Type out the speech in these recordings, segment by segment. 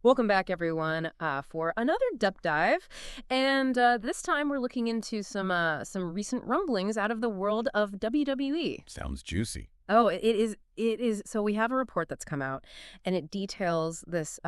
Welcome back, everyone, for another depth dive, and this time we're looking into some recent rumblings out of the world of WWE. Sounds juicy. Oh, it is. So we have a report that's come out, and it details this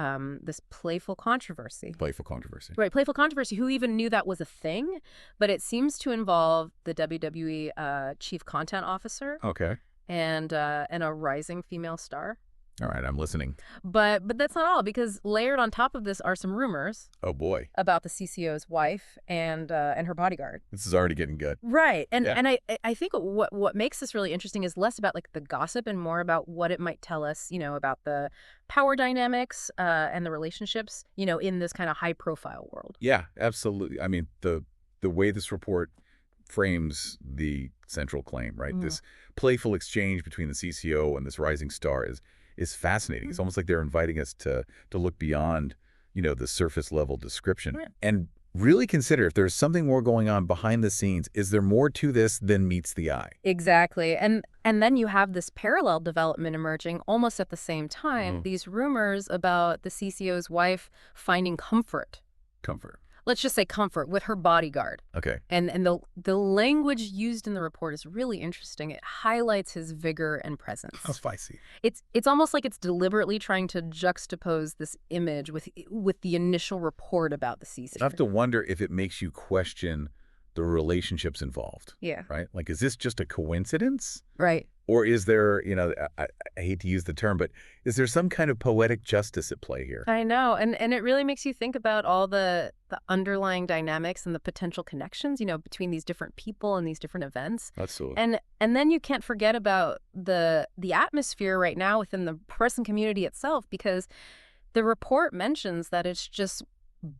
playful controversy. Playful controversy. Right, playful controversy. Who even knew that was a thing? But it seems to involve the WWE chief content officer Okay. and a rising female star. All right, I'm listening. But that's not all, because layered on top of this are some rumors Oh boy, about the CCO's wife and her bodyguard. this is already getting good. Right. And Yeah. and I think what makes this really interesting is less about like the gossip and more about what it might tell us, about the power dynamics and the relationships, in this kind of high profile world. Yeah, absolutely. I mean, the way this report frames the central claim, right? Mm. This playful exchange between the CCO and this rising star is fascinating. It's almost like they're inviting us to look beyond, the surface level description Right. and really consider if there's something more going on behind the scenes. Is there more to this than meets the eye? Exactly. And then you have this parallel development emerging almost at the same time, Mhm. these rumors about the CCO's wife finding comfort. Comfort. Let's just say comfort with her bodyguard. Okay. And the language used in the report is really interesting. It highlights his vigor and presence. How spicy. It's almost like it's deliberately trying to juxtapose this image with the initial report about the I CC. have to wonder if it makes you question the relationships involved, Yeah. right? Like, is this just a coincidence? Right. Or is there, I hate to use the term, but is there some kind of poetic justice at play here? I know. And it really makes you think about all the underlying dynamics and the potential connections, between these different people and these different events. Absolutely. And then you can't forget about the atmosphere right now within the person community itself, because the report mentions that it's just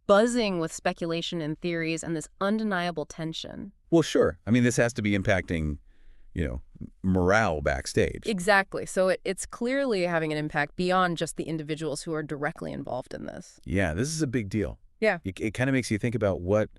buzzing with speculation and theories and this undeniable tension. Well, sure. I mean, this has to be impacting, you know, morale backstage. Exactly. So it's clearly having an impact beyond just the individuals who are directly involved in this. Yeah, this is a big deal. Yeah. It kind of makes you think about what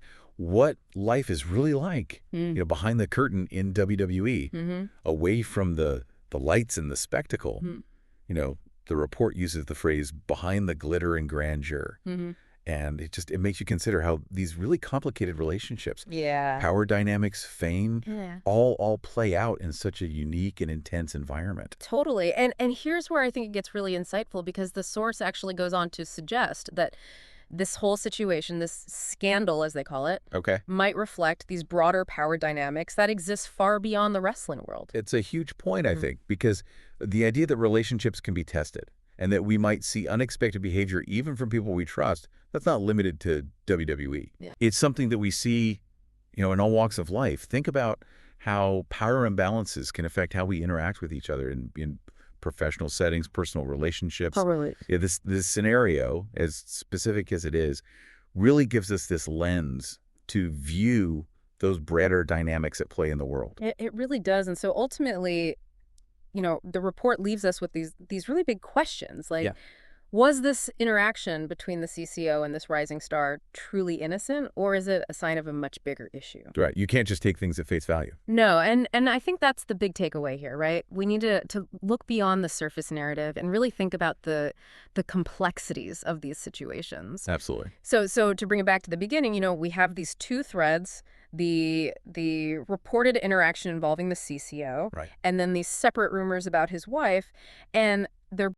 life is really like, Mm. behind the curtain in WWE, Mm-hmm. away from the lights and the spectacle. Mm. You know, the report uses the phrase "behind the glitter and grandeur," Mm-hmm. and it makes you consider how these really complicated relationships, Yeah. power dynamics, fame, Yeah. all play out in such a unique and intense environment. Totally. And here's where I think it gets really insightful, because the source actually goes on to suggest that this whole situation, this scandal, as they call it, Okay. might reflect these broader power dynamics that exist far beyond the wrestling world. It's a huge point, I Mm. think, because the idea that relationships can be tested and that we might see unexpected behavior even from people we trust, that's not limited to WWE. Yeah. It's something that we see, in all walks of life. Think about how power imbalances can affect how we interact with each other in professional settings, personal relationships. Totally. Yeah, this scenario, as specific as it is, really gives us this lens to view those broader dynamics at play in the world. It really does. And so ultimately, the report leaves us with these really big questions. Like, Yeah. was this interaction between the CCO and this rising star truly innocent, or is it a sign of a much bigger issue? Right. You can't just take things at face value. No, and I think that's the big takeaway here, right? We need to look beyond the surface narrative and really think about the complexities of these situations. Absolutely. So to bring it back to the beginning, we have these two threads, the reported interaction involving the CCO, Right. and then these separate rumors about his wife, and they're